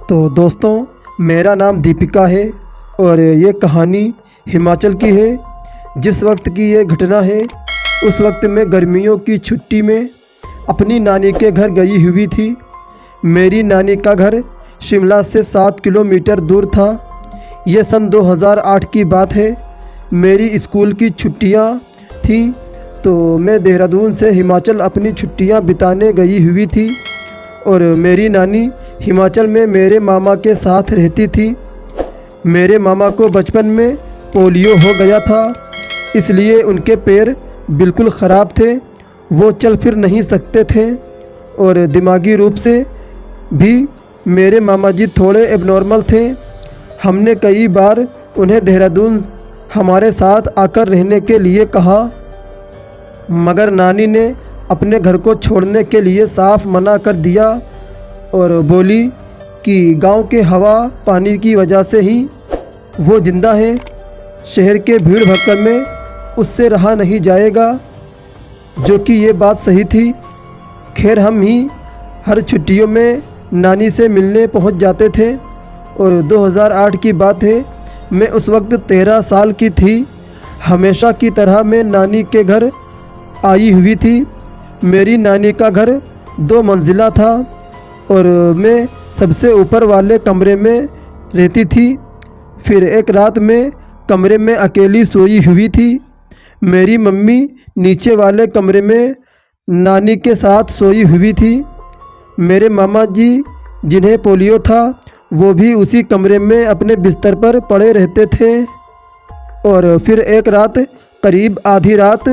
तो दोस्तों, मेरा नाम दीपिका है और ये कहानी हिमाचल की है। जिस वक्त की ये घटना है उस वक्त मैं गर्मियों की छुट्टी में अपनी नानी के घर गई हुई थी। मेरी नानी का घर शिमला से 7 किलोमीटर दूर था। ये सन 2008 की बात है। मेरी स्कूल की छुट्टियां थीं तो मैं देहरादून से हिमाचल अपनी छुट्टियां बिताने गई हुई थी और मेरी नानी हिमाचल में मेरे मामा के साथ रहती थी। मेरे मामा को बचपन में पोलियो हो गया था, इसलिए उनके पैर बिल्कुल ख़राब थे। वो चल फिर नहीं सकते थे और दिमागी रूप से भी मेरे मामा जी थोड़े एबनॉर्मल थे। हमने कई बार उन्हें देहरादून हमारे साथ आकर रहने के लिए कहा, मगर नानी ने अपने घर को छोड़ने के लिए साफ मना कर दिया और बोली कि गांव के हवा पानी की वजह से ही वो ज़िंदा है। शहर के भीड़ भक्कड़ में उससे रहा नहीं जाएगा, जो कि ये बात सही थी। खैर, हम ही हर छुट्टियों में नानी से मिलने पहुंच जाते थे और 2008 की बात है। मैं उस वक्त 13 साल की थी। हमेशा की तरह मैं नानी के घर आई हुई थी। मेरी नानी का घर 2 मंजिला था और मैं सबसे ऊपर वाले कमरे में रहती थी। फिर एक रात मैं कमरे में अकेली सोई हुई थी। मेरी मम्मी नीचे वाले कमरे में नानी के साथ सोई हुई थी। मेरे मामा जी जिन्हें पोलियो था वो भी उसी कमरे में अपने बिस्तर पर पड़े रहते थे। और फिर एक रात करीब आधी रात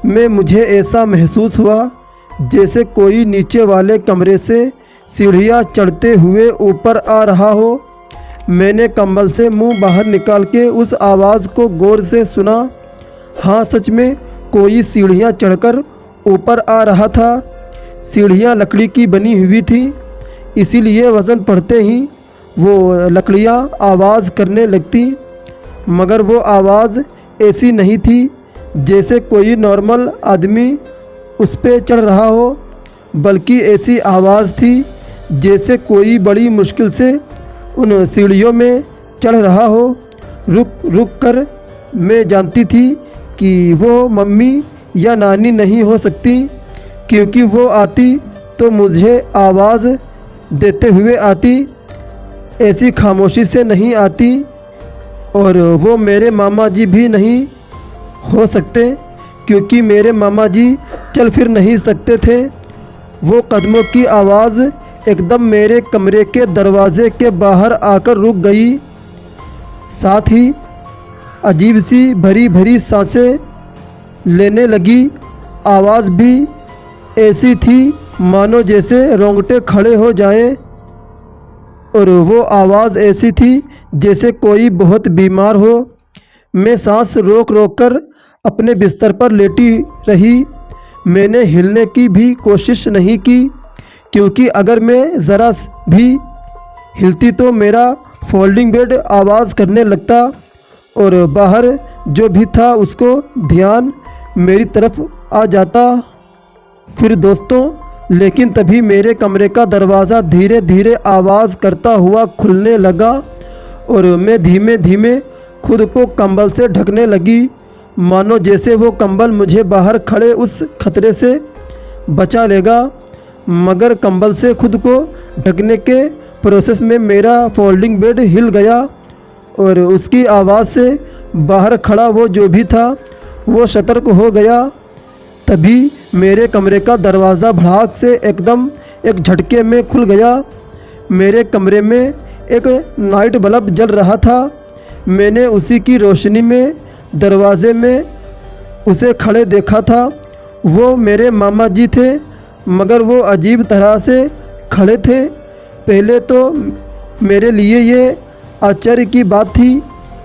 में मुझे ऐसा महसूस हुआ जैसे कोई नीचे वाले कमरे से सीढ़ियाँ चढ़ते हुए ऊपर आ रहा हो। मैंने कंबल से मुंह बाहर निकाल के उस आवाज़ को गौर से सुना। हाँ, सच में कोई सीढ़ियाँ चढ़कर ऊपर आ रहा था। सीढ़ियाँ लकड़ी की बनी हुई थी, इसीलिए वज़न पड़ते ही वो लकड़ियाँ आवाज़ करने लगती। मगर वो आवाज़ ऐसी नहीं थी जैसे कोई नॉर्मल आदमी उस पे चढ़ रहा हो, बल्कि ऐसी आवाज़ थी जैसे कोई बड़ी मुश्किल से उन सीढ़ियों में चढ़ रहा हो। रुक रुक कर मैं जानती थी कि वो मम्मी या नानी नहीं हो सकती, क्योंकि वो आती तो मुझे आवाज़ देते हुए आती, ऐसी खामोशी से नहीं आती। और वो मेरे मामा जी भी नहीं हो सकते, क्योंकि मेरे मामा जी चल फिर नहीं सकते थे। वो कदमों की आवाज़ एकदम मेरे कमरे के दरवाजे के बाहर आकर रुक गई। साथ ही अजीब सी भरी भरी सांसें लेने लगी। आवाज़ भी ऐसी थी मानो जैसे रोंगटे खड़े हो जाएं। और वो आवाज़ ऐसी थी जैसे कोई बहुत बीमार हो। मैं सांस रोक रोक कर अपने बिस्तर पर लेटी रही। मैंने हिलने की भी कोशिश नहीं की, क्योंकि अगर मैं ज़रा भी हिलती तो मेरा फोल्डिंग बेड आवाज़ करने लगता और बाहर जो भी था उसको ध्यान मेरी तरफ आ जाता। फिर दोस्तों, लेकिन तभी मेरे कमरे का दरवाज़ा धीरे धीरे आवाज़ करता हुआ खुलने लगा और मैं धीमे धीमे खुद को कंबल से ढकने लगी, मानो जैसे वो कंबल मुझे बाहर खड़े उस खतरे से बचा लेगा। मगर कंबल से खुद को ढकने के प्रोसेस में मेरा फोल्डिंग बेड हिल गया और उसकी आवाज़ से बाहर खड़ा वो जो भी था वो सतर्क हो गया। तभी मेरे कमरे का दरवाज़ा भड़ाक से एकदम एक झटके में खुल गया। मेरे कमरे में एक नाइट बल्ब जल रहा था। मैंने उसी की रोशनी में दरवाज़े में उसे खड़े देखा था। वो मेरे मामा जी थे, मगर वो अजीब तरह से खड़े थे। पहले तो मेरे लिए ये आश्चर्य की बात थी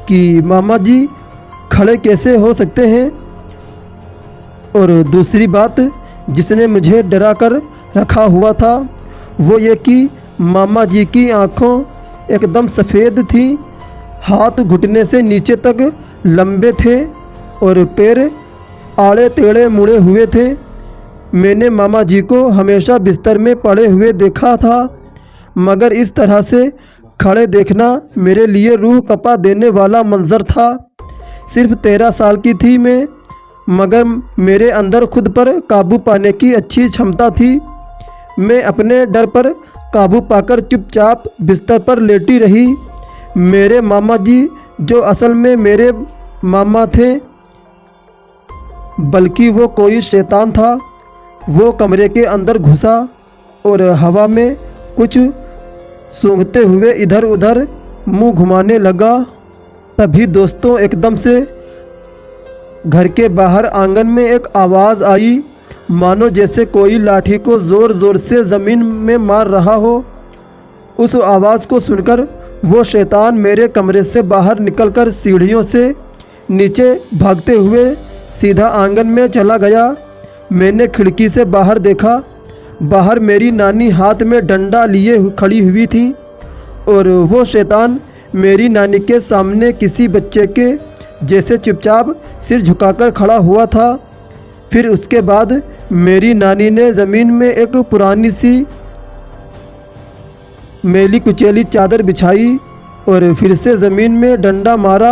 कि मामा जी खड़े कैसे हो सकते हैं। और दूसरी बात जिसने मुझे डरा कर रखा हुआ था वो ये कि मामा जी की आँखों एकदम सफ़ेद थी, हाथ घुटने से नीचे तक लंबे थे और पैर आड़े टेढ़े मुड़े हुए थे। मैंने मामा जी को हमेशा बिस्तर में पड़े हुए देखा था, मगर इस तरह से खड़े देखना मेरे लिए रूह कंपा देने वाला मंजर था। सिर्फ 13 साल की थी मैं, मगर मेरे अंदर खुद पर काबू पाने की अच्छी क्षमता थी। मैं अपने डर पर काबू पाकर चुपचाप बिस्तर पर लेटी रही। मेरे मामा जी, जो असल में मेरे मामा थे बल्कि वो कोई शैतान था, वो कमरे के अंदर घुसा और हवा में कुछ सूंघते हुए इधर उधर मुंह घुमाने लगा। तभी दोस्तों एकदम से घर के बाहर आंगन में एक आवाज़ आई, मानो जैसे कोई लाठी को ज़ोर ज़ोर से ज़मीन में मार रहा हो। उस आवाज़ को सुनकर वो शैतान मेरे कमरे से बाहर निकलकर सीढ़ियों से नीचे भागते हुए सीधा आंगन में चला गया। मैंने खिड़की से बाहर देखा। बाहर मेरी नानी हाथ में डंडा लिए खड़ी हुई थी और वो शैतान मेरी नानी के सामने किसी बच्चे के जैसे चुपचाप सिर झुकाकर खड़ा हुआ था। फिर उसके बाद मेरी नानी ने ज़मीन में एक पुरानी सी मैली कुचैली चादर बिछाई और फिर से ज़मीन में डंडा मारा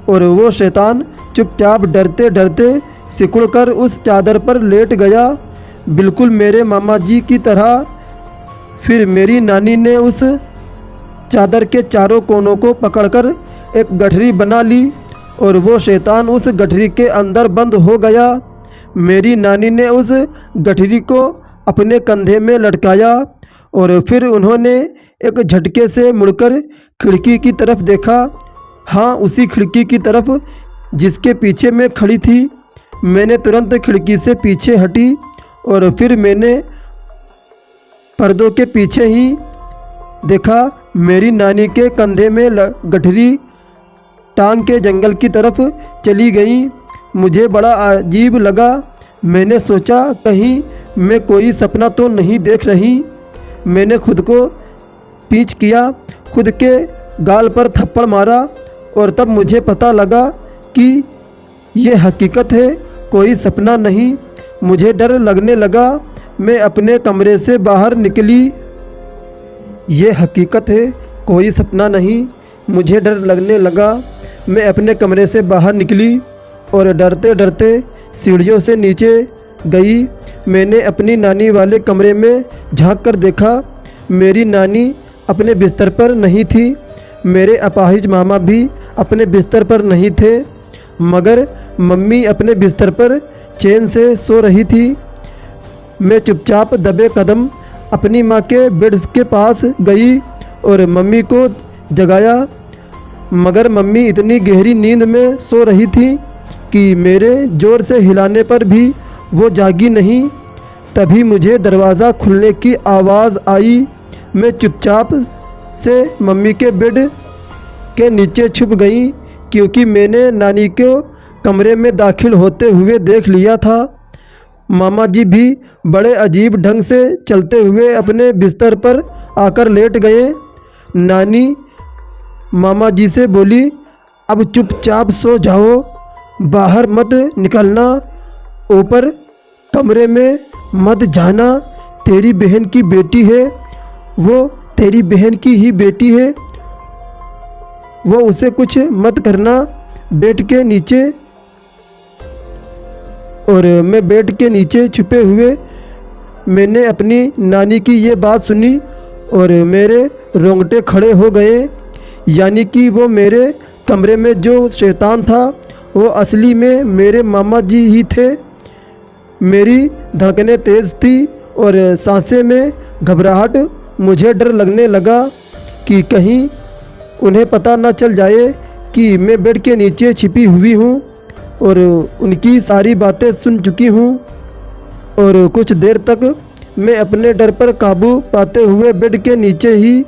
और वो शैतान चुपचाप डरते डरते सिकुड़कर उस चादर पर लेट गया, बिल्कुल मेरे मामा जी की तरह। फिर मेरी नानी ने उस चादर के चारों कोनों को पकड़कर एक गठरी बना ली और वो शैतान उस गठरी के अंदर बंद हो गया। मेरी नानी ने उस गठरी को अपने कंधे में लटकाया और फिर उन्होंने एक झटके से मुड़कर खिड़की की तरफ देखा। हाँ, उसी खिड़की की तरफ जिसके पीछे मैं खड़ी थी। मैंने तुरंत खिड़की से पीछे हटी और फिर मैंने पर्दों के पीछे ही देखा मेरी नानी के कंधे में गठरी टांग के जंगल की तरफ चली गई। मुझे बड़ा अजीब लगा। मैंने सोचा कहीं मैं कोई सपना तो नहीं देख रही। मैंने खुद को पींच किया, खुद के गाल पर थप्पड़ मारा और तब मुझे पता लगा कि ये हकीकत है, कोई सपना नहीं। मुझे डर लगने लगा। मैं अपने कमरे से बाहर निकली। ये हकीकत है, कोई सपना नहीं। मुझे डर लगने लगा। मैं अपने कमरे से बाहर निकली और डरते डरते सीढ़ियों से नीचे गई। मैंने अपनी नानी वाले कमरे में झांक कर देखा। मेरी नानी अपने बिस्तर पर नहीं थी। मेरे अपाहिज मामा भी अपने बिस्तर पर नहीं थे, मगर मम्मी अपने बिस्तर पर चैन से सो रही थी। मैं चुपचाप दबे कदम अपनी माँ के बेड के पास गई और मम्मी को जगाया, मगर मम्मी इतनी गहरी नींद में सो रही थी कि मेरे ज़ोर से हिलाने पर भी वो जागी नहीं। तभी मुझे दरवाज़ा खुलने की आवाज़ आई। मैं चुपचाप से मम्मी के बेड के नीचे छुप गई, क्योंकि मैंने नानी को कमरे में दाखिल होते हुए देख लिया था। मामा जी भी बड़े अजीब ढंग से चलते हुए अपने बिस्तर पर आकर लेट गए। नानी मामा जी से बोली, अब चुपचाप सो जाओ, बाहर मत निकलना, ऊपर कमरे में मत जाना। तेरी बहन की बेटी है, वो तेरी बहन की ही बेटी है, वो उसे कुछ मत करना। बेड के नीचे और मैं बेड के नीचे छुपे हुए मैंने अपनी नानी की ये बात सुनी और मेरे रोंगटे खड़े हो गए। यानी कि वो मेरे कमरे में जो शैतान था वो असली में मेरे मामा जी ही थे। मेरी धड़कनें तेज़ थी और सांसें में घबराहट। मुझे डर लगने लगा कि कहीं उन्हें पता न चल जाए कि मैं बेड के नीचे छिपी हुई हूँ और उनकी सारी बातें सुन चुकी हूँ। और कुछ देर तक मैं अपने डर पर काबू पाते हुए बेड के नीचे ही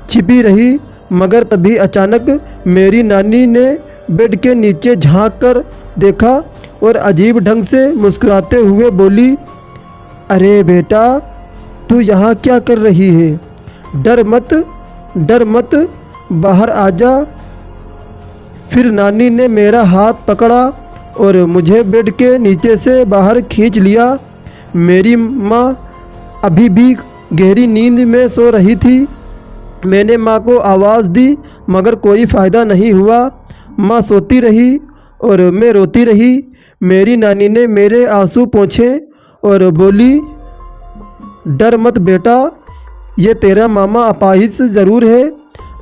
छिपी रही, मगर तभी अचानक मेरी नानी ने बेड के नीचे झांक कर देखा और अजीब ढंग से मुस्कुराते हुए बोली, अरे बेटा, तू यहाँ क्या कर रही है? डर मत, बाहर आ जा। फिर नानी ने मेरा हाथ पकड़ा और मुझे बेड के नीचे से बाहर खींच लिया। मेरी माँ अभी भी गहरी नींद में सो रही थी। मैंने माँ को आवाज़ दी मगर कोई फ़ायदा नहीं हुआ। माँ सोती रही और मैं रोती रही। मेरी नानी ने मेरे आंसू पोंछे और बोली, डर मत बेटा, ये तेरा मामा अपाहिज ज़रूर है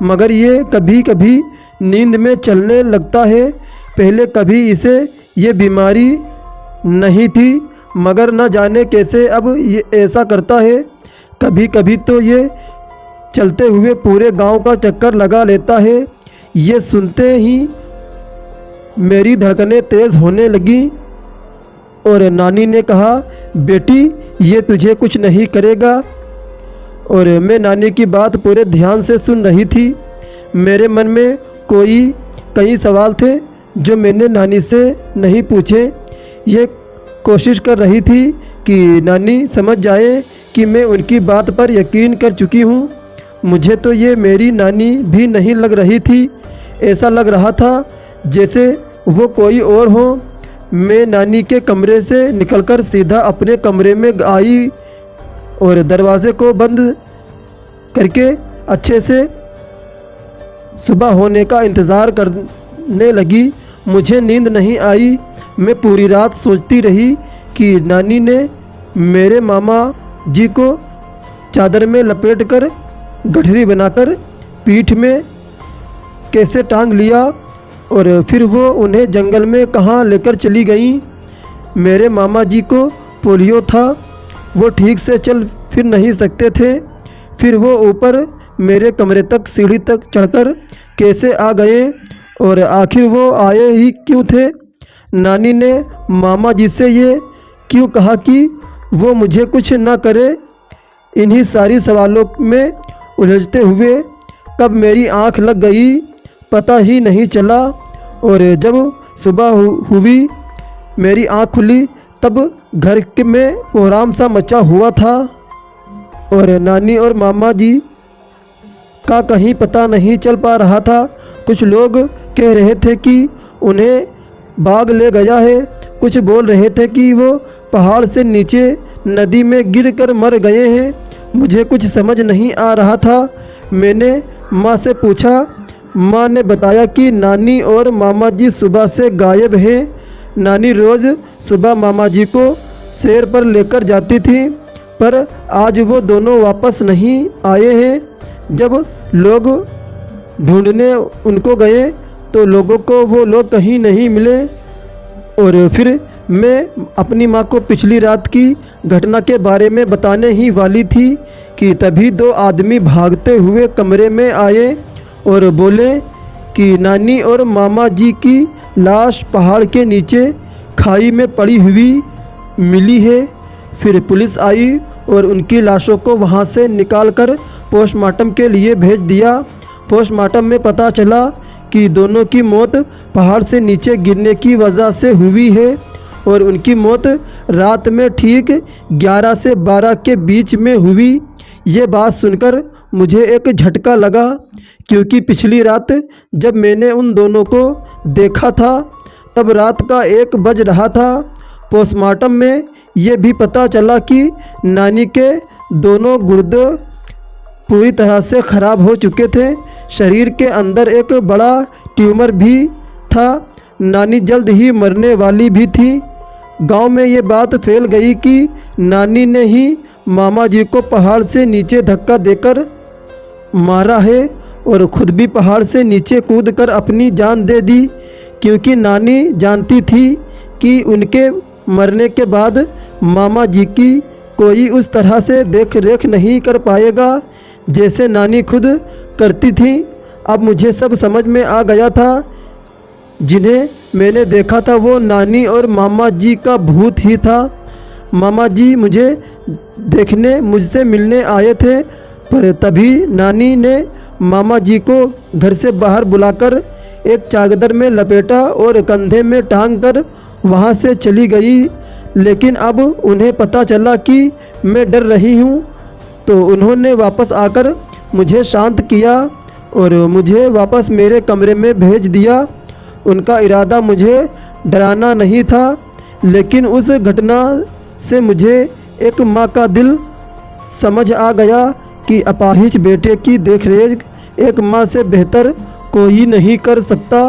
मगर ये कभी कभी नींद में चलने लगता है। पहले कभी इसे ये बीमारी नहीं थी मगर न जाने कैसे अब ये ऐसा करता है। कभी कभी तो ये चलते हुए पूरे गांव का चक्कर लगा लेता है। ये सुनते ही मेरी धड़कनें तेज़ होने लगी और नानी ने कहा, बेटी ये तुझे कुछ नहीं करेगा। और मैं नानी की बात पूरे ध्यान से सुन रही थी। मेरे मन में कई सवाल थे जो मैंने नानी से नहीं पूछे। ये कोशिश कर रही थी कि नानी समझ जाए कि मैं उनकी बात पर यकीन कर चुकी हूँ। मुझे तो ये मेरी नानी भी नहीं लग रही थी। ऐसा लग रहा था जैसे वो कोई और हो। मैं नानी के कमरे से निकलकर सीधा अपने कमरे में आई और दरवाज़े को बंद करके अच्छे से सुबह होने का इंतज़ार करने लगी। मुझे नींद नहीं आई। मैं पूरी रात सोचती रही कि नानी ने मेरे मामा जी को चादर में लपेटकर गठरी बनाकर पीठ में कैसे टांग लिया और फिर वो उन्हें जंगल में कहाँ लेकर चली गई। मेरे मामा जी को पोलियो था, वो ठीक से चल फिर नहीं सकते थे। फिर वो ऊपर मेरे कमरे तक सीढ़ी तक चढ़कर कैसे आ गए और आखिर वो आए ही क्यों थे। नानी ने मामा जी से ये क्यों कहा कि वो मुझे कुछ ना करे। इन्हीं सारी सवालों में उलझते हुए कब मेरी आंख लग गई पता ही नहीं चला। और जब सुबह हुई मेरी आंख खुली तब घर में कोहराम सा मचा हुआ था और नानी और मामा जी का कहीं पता नहीं चल पा रहा था। कुछ लोग कह रहे थे कि उन्हें बाघ ले गया है, कुछ बोल रहे थे कि वो पहाड़ से नीचे नदी में गिरकर मर गए हैं। मुझे कुछ समझ नहीं आ रहा था। मैंने माँ से पूछा। माँ ने बताया कि नानी और मामा जी सुबह से गायब हैं। नानी रोज़ सुबह मामा जी को सैर पर लेकर जाती थी पर आज वो दोनों वापस नहीं आए हैं। जब लोग ढूंढने उनको गए तो लोगों को वो लोग कहीं नहीं मिले। और फिर मैं अपनी माँ को पिछली रात की घटना के बारे में बताने ही वाली थी कि तभी दो आदमी भागते हुए कमरे में आए और बोले कि नानी और मामा जी की लाश पहाड़ के नीचे खाई में पड़ी हुई मिली है। फिर पुलिस आई और उनकी लाशों को वहां से निकालकर पोस्टमार्टम के लिए भेज दिया। पोस्टमार्टम में पता चला कि दोनों की मौत पहाड़ से नीचे गिरने की वजह से हुई है और उनकी मौत रात में ठीक 11 से 12 के बीच में हुई। ये बात सुनकर मुझे एक झटका लगा क्योंकि पिछली रात जब मैंने उन दोनों को देखा था तब रात का 1 बज रहा था। पोस्टमार्टम में ये भी पता चला कि नानी के दोनों गुर्दे पूरी तरह से ख़राब हो चुके थे। शरीर के अंदर एक बड़ा ट्यूमर भी था। नानी जल्द ही मरने वाली भी थी। गांव में ये बात फैल गई कि नानी ने ही मामा जी को पहाड़ से नीचे धक्का देकर मारा है और ख़ुद भी पहाड़ से नीचे कूदकर अपनी जान दे दी क्योंकि नानी जानती थी कि उनके मरने के बाद मामा जी की कोई उस तरह से देख रेख नहीं कर पाएगा जैसे नानी खुद करती थी। अब मुझे सब समझ में आ गया था। जिन्हें मैंने देखा था वो नानी और मामा जी का भूत ही था। मामा जी मुझे देखने मुझसे मिलने आए थे पर तभी नानी ने मामा जी को घर से बाहर बुलाकर एक चादर में लपेटा और कंधे में टांग कर वहाँ से चली गई। लेकिन अब उन्हें पता चला कि मैं डर रही हूँ तो उन्होंने वापस आकर मुझे शांत किया और मुझे वापस मेरे कमरे में भेज दिया। उनका इरादा मुझे डराना नहीं था लेकिन उस घटना से मुझे एक माँ का दिल समझ आ गया कि अपाहिज बेटे की देखरेख एक माँ से बेहतर कोई नहीं कर सकता।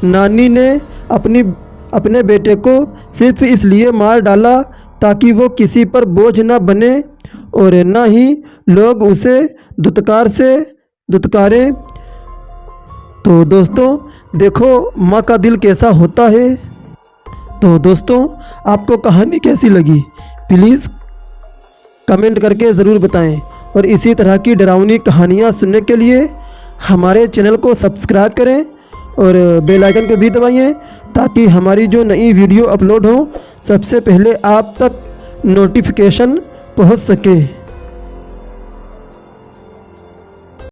नानी ने अपने बेटे को सिर्फ इसलिए मार डाला ताकि वो किसी पर बोझ न बने और न ही लोग उसे दुत्कारें। तो दोस्तों देखो माँ का दिल कैसा होता है। तो दोस्तों आपको कहानी कैसी लगी प्लीज़ कमेंट करके ज़रूर बताएं और इसी तरह की डरावनी कहानियाँ सुनने के लिए हमारे चैनल को सब्सक्राइब करें और बेल आइकन को भी दबाइए ताकि हमारी जो नई वीडियो अपलोड हो सबसे पहले आप तक नोटिफिकेशन पहुंच सके।